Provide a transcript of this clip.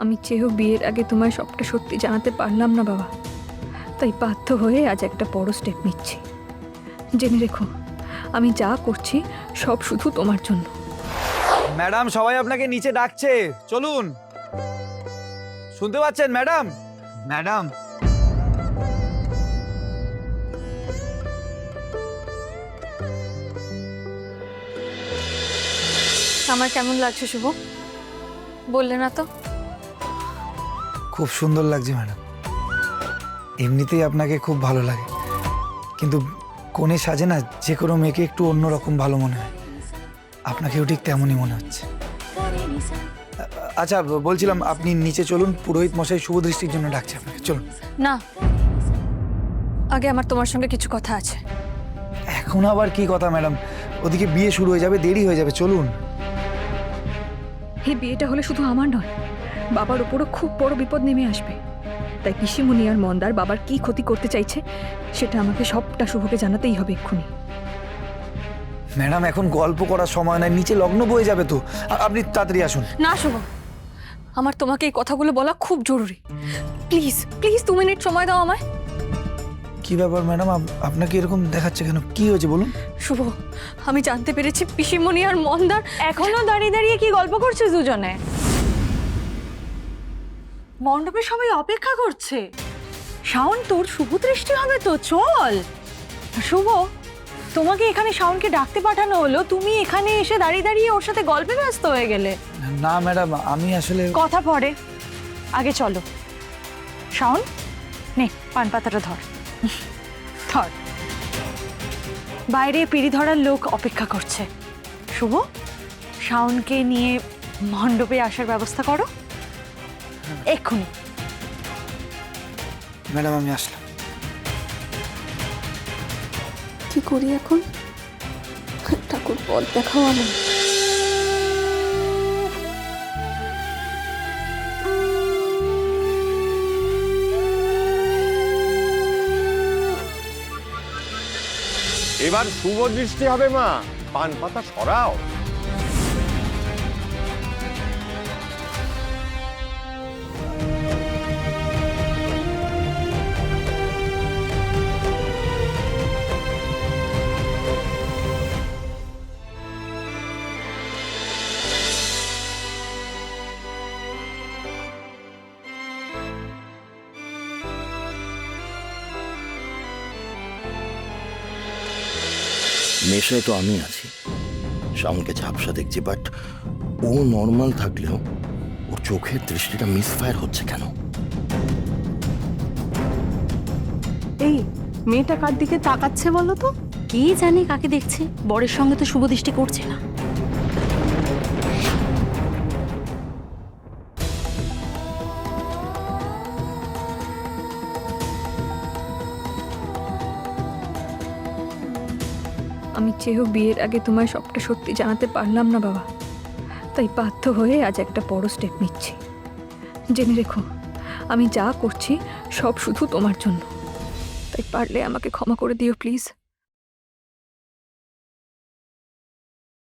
আমি চেয়েও বিয়ের আগে তোমায় সবটা সত্যি জানাতে পারলাম না বাবা, তাই বাধ্য হয়ে আজ একটা বড় স্টেপ নিচ্ছি। জেনে রেখো, আমি যা করছি সব শুধু তোমার জন্য। ম্যাডাম, সবাই আপনাকে নিচে ডাকছে, চলুন। শুনতে পাচ্ছেন ম্যাডাম? ম্যাডাম, আমার কেমন লাগছে শুভ, বললে না তো? খুব সুন্দর লাগছে ম্যাডাম। এমনিতেই আপনাকে খুব ভালো লাগে, কিন্তু কোণে সাজে না যে কোনো মেয়েকে একটু অন্যরকম ভালো মনে হয়। আপনাকেও ঠিক তেমনই মনে হচ্ছে। আচ্ছা, বলছিলাম আপনি নিচে চলুন, পুরোহিত মশাই শুভ দৃষ্টির জন্য ডাকছে আপনাকে, চলুন। না, আগে আমার তোমার সঙ্গে কিছু কথা আছে। এখন আবার কি কথা ম্যাডাম? ওদিকে বিয়ে শুরু হয়ে যাবে, দেরি হয়ে যাবে, চলুন। এই বিয়েটা হলে শুধু আমার নয়, বাবার উপরও খুব বড় বিপদ নেমে আসবে। তাই পিসিমণি আর মন্দার বাবার কি ক্ষতি করতে চাইছে সেটা আমাকে সবটা শুভকে জানাতেই হবে এক্ষুনি। ম্যাডাম, এখন গল্প করার সময় নয়, নিচে লগ্ন বয়ে যাবে তো। আপনি তাড়াতাড়ি আসুন। না শুভ, আমার তোমাকে এই কথাগুলো বলা খুব জরুরি। প্লিজ প্লিজ 2 মিনিট সময় দাও আমায়। কি ব্যাপার ম্যাডাম, আপনাকে এরকম দেখাচ্ছে কেন? কি হয়েছে বলুন। শুভ, আমি জানতে পেরেছি পিসিমণি আর মন্দার এখনো দাঁড়িয়ে দাঁড়িয়ে কি গল্প করছিস দুজনে? মণ্ডপে সবাই অপেক্ষা করছে। শাওন, তোর শুভ দৃষ্টি হবে তো, চল। শুভ, তোমাকে এখানে শাওনকে ডাকতে পাঠানো হলো, তুমি এখানে এসে দাঁড়িয়ে দাঁড়িয়ে ওর সাথে গল্পে ব্যস্ত হয়ে গেলে। না ম্যাডাম, আমি আসলে কথা পরে, আগে চলো। শাওন, নে পান পাতাটা ধর। ধর, বাইরে পিড়ি ধরার লোক অপেক্ষা করছে। শুভ, শাওনকে নিয়ে মণ্ডপে আসার ব্যবস্থা করো এক্ষুনি। ম্যাডাম, আমি আসলাম। কি করি এখন? ঠাকুর পথ দেখাও আমার। এবার শুভ দৃষ্টি হবে মা, পান পাতা সরাও। নেশায় তো আমি আছি, শাওনকে ঝাপসা দেখছি, বাট ও নর্মাল থাকলেও ওর চোখের দৃষ্টিটা মিসফায়ার হচ্ছে কেন? এই মেয়েটা কার দিকে তাকাচ্ছে বলো তো? কি জানি কাকে দেখছে, বরের সঙ্গে তো শুভ দৃষ্টি করছে না। আমি চেয়েও বিয়ের আগে তোমায় সবটা সত্যি জানাতে পারলাম না বাবা, তাই বাধ্য হয়ে আজ একটা বড় স্টেপ নিচ্ছি। জেনে রেখো, আমি যা করছি সব শুধু তোমার জন্য। তাই পারলে আমাকে ক্ষমা করে দিও প্লিজ।